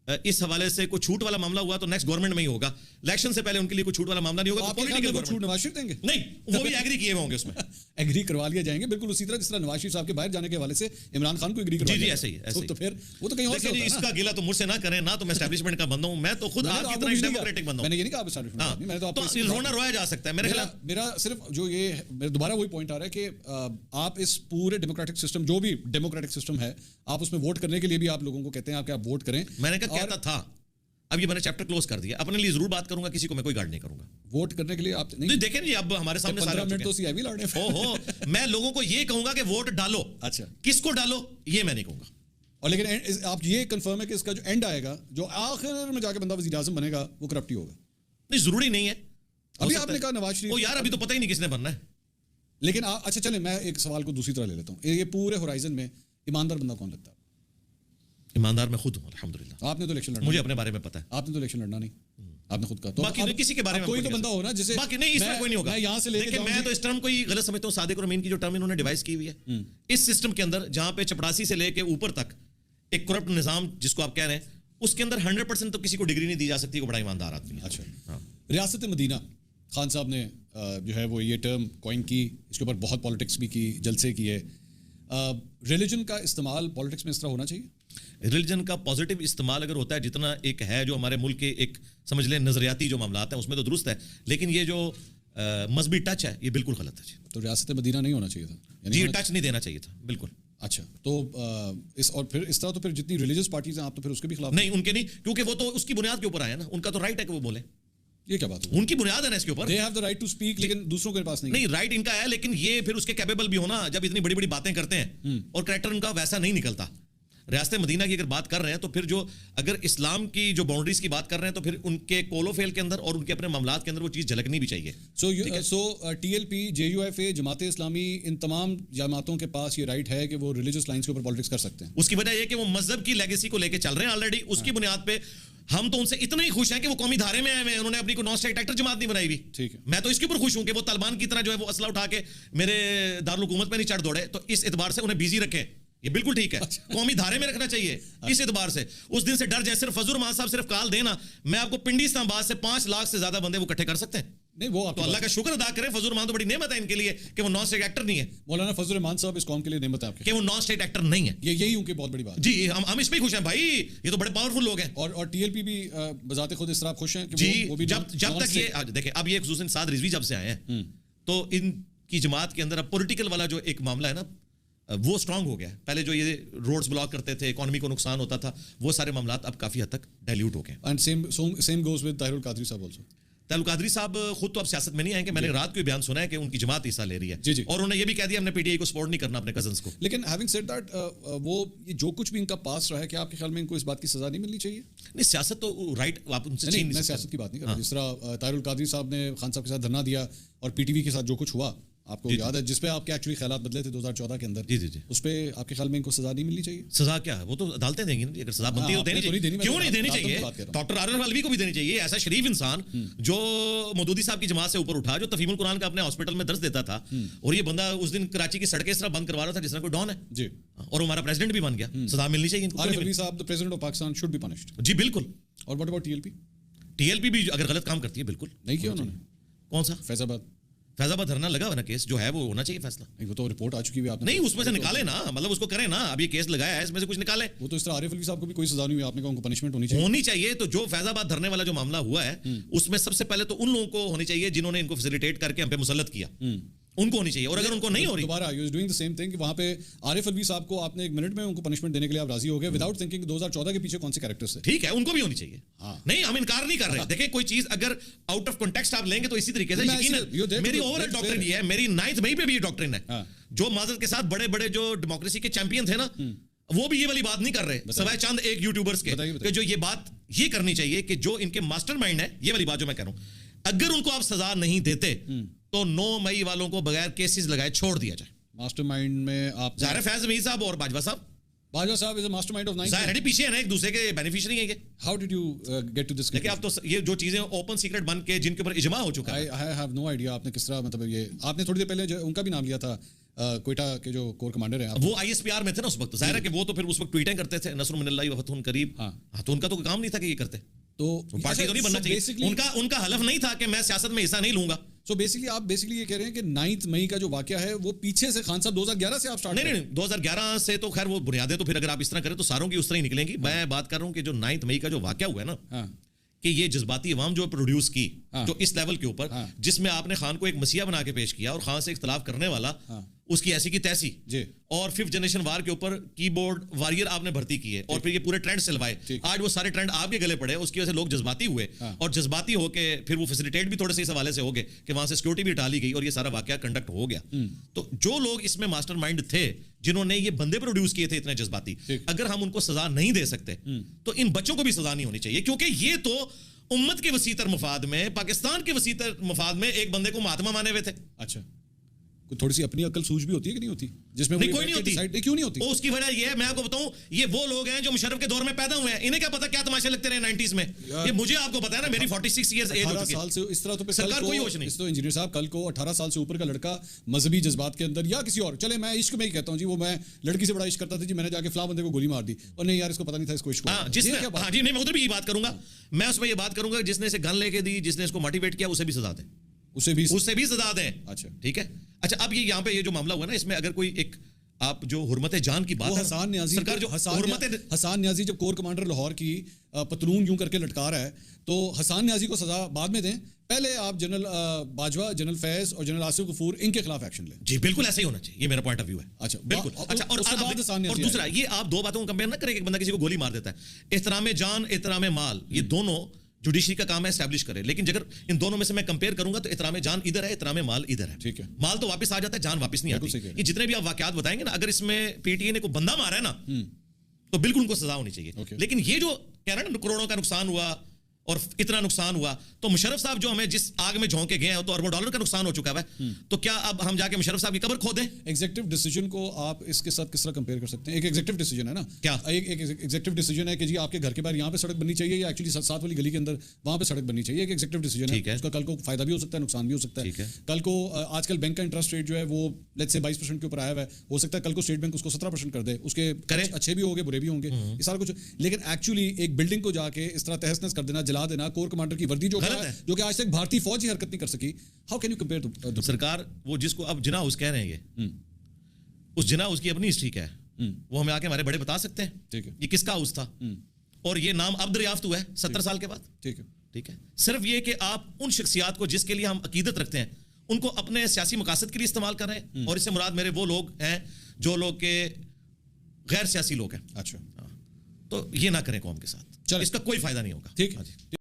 اس حوالے سے کوئی چھوٹ والا معاملہ ہوا تو نیکسٹ گورنمنٹ میں ہی ہوگا. الیکشن سے پہلے ان کے لیے کوئی چھوٹ والا معاملہ نہیں ہوگا. پولیٹیکل چھوٹ نواز شریف دیں گے؟ نہیں, وہ بھی ایگری کیے ہوئے ہوں گے اس میں. ایگری کروا لیا جائیں گے بالکل اسی طرح جس طرح نواز شریف صاحب کے باہر جانے کے حوالے سے عمران خان کو ایگری کروا. جی ایسے ہی. تو پھر وہ تو کہیں اور سے ہوتا ہے. اس کا گلا تو مجھ سے نہ کریں, نہ تو میں اسٹیبلشمنٹ کا بندہ ہوں, میں تو خود آپ کی طرح ڈیموکریٹک بندہ ہوں. میں نے یہ نہیں کہا آپ اسٹیبلشمنٹ, میں تو تو رونا رویا جا سکتا ہے. میرا صرف جو یہ میرا دوبارہ وہی پوائنٹ آ رہا ہے کہ آپ اس پورے ڈیموکریٹک سسٹم, جو بھی ڈیموکریٹک سسٹم ہے, آپ اس میں ووٹ کرنے کے لیے بھی آپ لوگوں کو کہتے ہیں آپ ووٹ کریں. میں نے کہتا تھا, اب یہ میں نے چیپٹر کلوز کر دیا. اپنے لیے ضرور بات کروں گا, کسی کو میں کوئی گارڈ نہیں کروں گا. ووٹ کرنے کے لیے آپ نہیں دیکھیں جی, اب ہمارے سامنے 15 منٹ تو سی آئی وی لڑنے ہیں. میں لوگوں کو یہ کہوں گا کہ ووٹ ڈالو. اچھا کس کو ڈالو یہ میں نہیں کہوں گا. اور لیکن آپ یہ کنفرم ہے کہ اس کا جو اینڈ آئے گا, جو آخر میں جا کے بندہ وزیر اعظم بنے گا, وہ کرپٹ ہی ہوگا؟ نہیں ضروری نہیں ہے. ابھی آپ نے کہا نواز شریف, یار ابھی تو پتہ ہی نہیں کس نے بننا ہے. لیکن اچھا چلیں میں ایک سوال کو دوسری طرح لے لیتا ہوں. یہ پورے ہورائزن میں ایماندار بندہ کون لگتا ہے؟ ایماندار میں خود ہوں الحمدللہ. آپ نے تو الیکشن لڑنا, مجھے اپنے بارے میں پتا ہے. آپ نے تو الیکشن لڑنا نہیں, آپ نے خود کہا. تو باقی کسی کے بارے میں کوئی تو بندہ ہونا جسے باقی نہیں, اس میں کوئی نہیں ہوگا. میں یہاں سے لے کے میں تو اس ٹرم کو ہی غلط سمجھتا ہوں. صادق اور امین کی جو ٹرم انہوں نے ڈیوائز کی ہوئی ہے اس سسٹم کے اندر, جہاں پہ چپڑاسی سے لے کے اوپر تک ایک کرپٹ نظام جس کو آپ کہہ رہے ہیں, اس کے اندر 100% تو کسی کو ڈگری نہیں دی جا سکتی, وہ بڑا ایماندار آدمی ہے. اچھا ریاست مدینہ, خان صاحب نے جو ہے وہ یہ ٹرم کوائن کی, اس کے اوپر بہت پالیٹکس بھی کی, جلسے کیے. ریلیجن کا استعمال پالیٹکس میں اس طرح ہونا چاہیے؟ ریلیجن کا پازیٹیو استعمال اگر ہوتا ہے, جتنا ایک ہے جو ہمارے ملک کے ایک سمجھ لیں نظریاتی جو معاملات ہیں اس میں تو درست ہے, لیکن یہ جو مذہبی ٹچ ہے یہ بالکل غلط ہے. تو ریاست مدینہ نہیں ہونا چاہیے تھا, جی ٹچ نہیں دینا چاہیے تھا بالکل. اچھا تو اور پھر اس طرح تو پھر جتنی ریلیجس پارٹیز ہیں آپ تو پھر اس کے بھی خلاف نہیں, ان کے نہیں, کیونکہ وہ تو اس کی بنیاد کے اوپر آئے نا, ان کا تو رائٹ ہے کہ وہ بولیں. یہ کیا بات ہے؟ ان کی بنیاد ہے نا اس کے اوپر. They have the right to speak, لیکن دوسروں کے پاس نہیں. رائٹ ان کا ہے, لیکن یہ پھر اس کے کیپیبل بھی ہونا جب اتنی بڑی بڑی باتیں کرتے ہیں, اور کریکٹر ان کا ویسا نہیں نکلتا. ریاست مدینہ کی اگر بات کر رہے ہیں تو پھر جو اگر اسلام کی جو باؤنڈریز کی بات کر رہے ہیں تو پھر ان کے کول و فیل کے اندر اور ان کے اپنے معاملات کے اندر وہ چیز جھلکنی بھی چاہیے. So T L P, J U F A, Jamaat Islami, ان تمام جماعتوں کے پاس یہ رائٹ ہے کہ وہ ریلیجس لائنس کے اوپر پالیٹکس کر سکتے ہیں. اس کی وجہ یہ کہ وہ مذہب کی لیگیسی کو لے کے چل رہے ہیں آلریڈی. اس کی بنیاد پہ ہم تو ان سے اتنے ہی خوش ہیں کہ وہ قومی دھارے میں آئے ہوئے ہیں, انہوں نے اپنی کو نان اسٹیٹ ایکٹر جماعت نہیں بنائی ہوئی. ٹھیک ہے, میں تو اس کے اوپر خوش ہوں کہ وہ طالبان کی طرح جو ہے وہ اسلحہ اٹھا کے میرے دارالحکومت پہ نہیں چڑھ دوڑے. تو اس اعتبار سے انہیں بیزی رکھیں, یہ بالکل ٹھیک ہے. قومی دھارے میں رکھنا چاہیے اس اعتبار سے. اس دن سے ڈر جائے, صرف فضل الرحمان صاحب صرف کال دینا, میں آپ کو پنڈی اسلام آباد سے 5 لاکھ سے زیادہ بندے وہ اکٹھے کر سکتے ہیں. نہیں وہ تو اللہ کا شکر ادا کریں, فضل الرحمان تو بڑی نعمت ہے ان کے لیے کہ وہ نان اسٹیٹ ایکٹر نہیں ہے. مولانا فضل الرحمان صاحب اس قوم کے لیے نعمت ہے کہ وہ نان اسٹیٹ ایکٹر نہیں ہے. یہی ان کی بہت بڑی بات. جی ہم اس پہ خوش ہیں بھائی, یہ تو بڑے پاورفل لوگ ہیں. اور ٹی ایل پی بھی بذات خود اس طرح خوش ہیں کہ جی جب تک یہ دیکھیں, اب یہ خصوصاً سعد رضوی جب سے آئے ہیں تو ان کی جماعت کے اندر اب پولیٹیکل والا جو ایک معاملہ ہے نا وہ اسٹرانگ ہو گیا. پہلے جو یہ روڈز بلاک کرتے تھے, اکانومی کو نقصان ہوتا تھا, وہ سارے معاملات اب کافی حد تک ڈائلیوٹ ہو گئے. And same goes with Tahir ul-Qadri صاحب آلسو. طاہر القادری صاحب خود تو اب سیاست میں نہیں آئیں گے. میں نے رات کو بیان سنا ہے کہ ان کی جماعت حصہ لے رہی ہے, اور انہوں نے یہ بھی کہہ دیا ہم نے پی ٹی آئی کو سپورٹ نہیں کرنا اپنے کزنس کو. لیکن ہیونگ سیڈ دیٹ, وہ یہ جو کچھ بھی ان کا پاس رہا ہے, کیا آپ کے خیال میں ان کو اس بات کی سزا نہیں ملنی چاہیے؟ نہیں, سیاست تو رائٹ آپ ان سے چھین نہیں. میں سیاست کی بات نہیں کر رہا. جس طرح طاہر القادری صاحب نے خان صاحب کے ساتھ دھرنا دیا اور پی ٹی وی کے ساتھ جو کچھ ہوا, آپ کو یاد ہے جس پہ آپ کے ایکچولی خیالات بدلے تھے 2014 کے اندر, جی اس پہ آپ کے خیال میں ان کو سزا نہیں ملنی چاہیے؟ سزا کیا ہے, وہ تو عدالتیں دیں گی نا, اگر سزا بنتی ہے تو دینی چاہیے. کیوں نہیں دینی چاہیے؟ ڈاکٹر عارف الوی کو بھی دینی چاہیے. ایسا شریف انسان جو مودودی صاحب کی جماعت سے اوپر اٹھا, جو تفہیم القرآن کا اپنے ہاسپٹل میں درس دیتا تھا, اور یہ بندہ اس دن کراچی کی سڑکیں اس طرح بند کروا رہا تھا جس طرح کوئی ڈان ہے جی, اور ہمارا پریزیڈنٹ بھی بن گیا. سزا ملنی چاہیے. عارف الوی صاحب, the president of Pakistan should be punished. جی بالکل. اور what about TLP؟ TLP بھی اگر غلط کام کرتی ہے بالکل نہیں کیا انہوں نے. کون سا؟ فیض آباد دھرنا لگا ہوا نا کیس جو ہے وہ ہونا چاہیے فیصلہ. وہ تو رپورٹ آ چکی ہے, آپ نہیں اس میں سے نکالے نا, مطلب اس کو کریں نا, اب یہ کیس لگایا ہے اس میں سے کچھ نکالے. وہ تو اس طرح عارف الوی صاحب کو بھی کوئی سزا نہیں ہوئی, آپ نے کہا ان کو پنشمنٹ ہونی چاہیے. تو جو فیض آباد دھرنے والا جو معاملہ ہوا ہے اس میں سب سے پہلے تو ان لوگوں کو ہونی چاہیے جنہوں نے ان کو فیسیلیٹیٹ کر کے ہم پہ مسلط کیا, ان کو ہونی چاہیے. اور اگر ان کو نہیں ہو رہی دوبارہ you is doing the same thing, وہاں پہ عارف الوی صاحب کو آپ نے ایک منٹ میں ان کو پنشمنٹ دینے کے لیے آپ راضی ہو گئے وداؤٹ تھنکنگ 2014 کے پیچھے کون سے کیریکٹرز تھے. ٹھیک ہے, ان کو بھی ہونی چاہیے. نہیں ہم انکار نہیں کر رہے. دیکھیں کوئی چیز اگر آؤٹ آف کانٹیکسٹ آپ لیں گے تو اسی طریقے سے یقیناً میری اوور آل ڈاکٹرن یہ ہے, میری 9 مئی پہ بھی یہ ڈاکٹرن ہے. جو معذرت کے ساتھ بڑے بڑے جو ڈیموکریسی کے چیمپئن تھے نا, وہ بھی یہ والی بات نہیں کر رہے سوائے چند ایک یوٹیوبرز کے, کہ جو یہ بات یہ کرنی چاہیے کہ جو ان کے ماسٹر مائنڈ ہے, یہ والی بات جو میں کہہ رہا ہوں, اگر ان کو آپ سزا نہیں دیتے تو 9 مئی والوں کو بغیر کیسز لگائے چھوڑ دیا جائے. ماسٹر مائنڈ میں آپ ظاہر فیض امیر صاحب اور باجوہ صاحب از اے ماسٹر مائنڈ آف 9. ظاہر ہے پیچھے ہیں نا, ایک دوسرے کے بینیفیشری ہیں یہ. How did you get to this? دیکھیں آپ تو یہ جو چیزیں اوپن سیکرٹ بن کے جن کے اوپر اجماع ہو چکا ہے, آئی ہیو نو آئیڈیا آپ نے کس طرح, مطلب یہ آپ نے تھوڑی دیر پہلے ان کا بھی نام لیا تھا, کوئٹہ کے جو کور کمانڈر ہیں, وہ ISPR میں تھے نا اس وقت. ظاہر ہے کہ وہ تو پھر اس وقت ٹویٹیں کرتے تھے, نصر من اللہ و فتح قریب. ہاں تو ان کا تو کام نہیں تھا کہ یہ کرتے, تو پارٹی تو نہیں بننا چاہیے. ان کا حلف نہیں تھا کہ میں سیاست میں حصہ نہیں لوں گا. سو بیسکلی آپ یہ کہہ رہے ہیں کہ 9 مئی کا جو واقعہ ہے وہ پیچھے سے خان صاحب 2011 سے آپ سٹارٹ. نہیں 2011 سے تو خیر وہ بنیادیں تو پھر اگر آپ اس طرح کریں تو ساروں کی اس طرح ہی نکلیں گی. میں بات کر رہا ہوں کہ جو 9 مئی کا جو واقعہ ہوا ہے نا, کہ یہ جذباتی عوام جو پروڈیوس کی جو اس لیول کے اوپر, جس میں آپ نے خان کو ایک مسیح بنا کے پیش کیا اور خان سے اختلاف کرنے والا اس کی ایسی کی تیسی جی, اور 5th جنریشن وار کے اوپر کی بورڈ وارئر آپ نے بھرتی کیے اور پھر یہ پورے ٹرینڈ سلوائے. آج وہ سارے ٹرینڈ آپ کے گلے پڑے, اس کی وجہ سے لوگ جذباتی ہوئے, اور جذباتی ہو کے پھر وہ فیسیلیٹیٹ بھی تھوڑے سے اس حوالے سے ہو گئے کہ وہاں سے سیکورٹی بھی ڈالی گئی اور یہ سارا واقعہ کنڈکٹ ہو گیا. تو جو لوگ اس میں ماسٹر مائنڈ تھے جنہوں نے یہ بندے پروڈیوس کیے تھے اتنے جذباتی, اگر ہم ان کو سزا نہیں دے سکتے تو ان بچوں کو بھی سزا نہیں ہونی چاہیے, کیونکہ یہ تو امت کے وسیع تر مفاد میں, پاکستان کے وسیع تر مفاد میں ایک بندے کو مہاتما مانے ہوئے تھے. اچھا تھوڑی سی اپنی عقل سوچ بھی ہوتی ہے کہ نہیں ہوتی, جس میں کوئی نہیں ہوتی. کیوں نہیں ہوتی؟ اس کی وجہ یہ ہے, میں آپ کو بتاؤں, یہ وہ لوگ ہیں جو مشرف کے دور میں پیدا ہوئے ہیں, انہیں کیا پتا کیا تماشے لگتے رہے 90s میں. یہ مجھے آپ کو پتا ہے نا, میری 46 ایئرز ایج ہو چکی ہے. 18 سال سے اس طرح تو سرکار کوئی ہوش نہیں. اس تو انجینئر صاحب کل کو 18 سال سے اوپر کا لڑکا مذہبی جذبات کے اندر یا کسی اور, چلے میں عشق میں ہی کہتا ہوں جی, وہ میں لڑکی سے بڑا عشق کرتا تھا جی, میں نے جا کے فلاں بندے کو گولی مار دی, اور نہیں یار اس کو پتا نہیں تھا اس کو عشق. ہاں جی, نہیں میں ادھر بھی یہ بات کروں گا, میں اس میں یہ بات کروں گا جس نے اسے گن لے کے دی, جس نے اس کو موٹیویٹ کیا, اسے بھی سزا دیں, اسے بھی سزا دیں. اچھا ٹھیک ہے. اچھا اب یہ یہاں پہ یہ جو معاملہ ہوا نا, اس میں اگر کوئی ایک آپ جو حرمت جان کی بات ہے, حسان نیازی سرکار جو حسان نیازی جب کور کمانڈر لاہور کی پتلون یوں کر کے لٹکا رہا ہے, تو حسان نیازی کو سزا بعد میں دیں, پہلے آپ جنرل باجوہ, جنرل فیض اور جنرل آصف غفور ان کے خلاف ایکشن لیں. جی بالکل ایسا ہی ہونا چاہیے, یہ میرا پوائنٹ آف ویو ہے. اچھا بالکل. اچھا اور دوسرا یہ آپ دو باتوں کو کمپیئر نہ کریں کہ ایک بندہ کسی کو گولی مار دیتا ہے. احترام جان, احترام مال, یہ دونوں جوڈیشری کا کام ہے اسٹیبلش کرے, لیکن اگر ان دونوں میں سے میں کمپیئر کروں گا تو احترام جان ادھر ہے, احترام مال ادھر ہے. ٹھیک ہے, مال تو واپس آ جاتا ہے, جان واپس نہیں آتی. یہ جتنے بھی آپ واقعات بتائیں گے نا, اگر اس میں پی ٹی اے نے کوئی بندہ مارا ہے نا تو بالکل ان کو سزا ہونی چاہیے. لیکن یہ جو کہہ رہے ہیں نا کروڑوں کا نقصان ہوا اور اتنا نقصان ہوا, تو مشرف صاحب جو ہمیں جس آگ میں جھونک کے گئے ہیں تو اربوں ڈالر کا نقصان ہو چکا ہے, تو کیا اب ہم جا کے مشرف صاحب کی قبر کھودیں؟ ایگزیکٹو ڈیسیجن کو آپ اس کے ساتھ کس طرح کمپیئر کر سکتے ہیں؟ ایک ایگزیکٹو ڈیسیجن ہے نا, کیا ایک ایگزیکٹو ڈیسیجن ہے کہ جی آپ کے گھر کے باہر یہاں پہ سڑک بننی چاہیے, یا ایکچولی ساتھ والی گلی کے اندر وہاں پہ سڑک بننی چاہیے. ایک ایگزیکٹو ڈیسیجن ہے, اس کا کل کو فائدہ بھی ہو سکتا ہے, نقصان بھی ہو سکتا ہے. کل کو آج کل بینک کا انٹرسٹ ریٹ جو ہے وہ لیٹس سے 22% کے اوپر آیا ہوا ہے, ہو سکتا ہے کل کو اسٹیٹ بینک اس کو 17% کر دے, اس کے اچھے بھی ہوں گے برے بھی ہوں گے, یہ سارا کچھ. لیکن ایکچولی ایک بلڈنگ کو جا کے اس طرح تہس نہس کر دینا, جلا دینا, کور کمانڈر کی وردی جو کہ آج تک بھارتی فوج ہی حرکت نہیں کر سکی, ہاؤ کین یو کمپیئر؟ سرکار وہ جس کو اب جناح ہاؤس کہہ رہے ہیں, یہ اس جناح ہاؤس کی اپنی ہسٹری کیا ہے, وہ ہمیں آ کے ہمارے بڑے بتا سکتے ہیں یہ کس کا ہاؤس تھا, اور یہ نام اب دریافت ہوا ہے 70 سال کے بعد. ٹھیک ہے, صرف یہ کہ آپ ان شخصیات کو جس کے لیے ہم عقیدت رکھتے ہیں ان کو اپنے سیاسی مقاصد کے لیے استعمال کر رہے ہیں, اور اس سے مراد میرے وہ لوگ ہیں جو لوگ کے غیر سیاسی لوگ ہیں. اچھا, تو یہ نہ کریں قوم کے ساتھ, اس کا کوئی فائدہ نہیں ہوگا. ٹھیک ہے.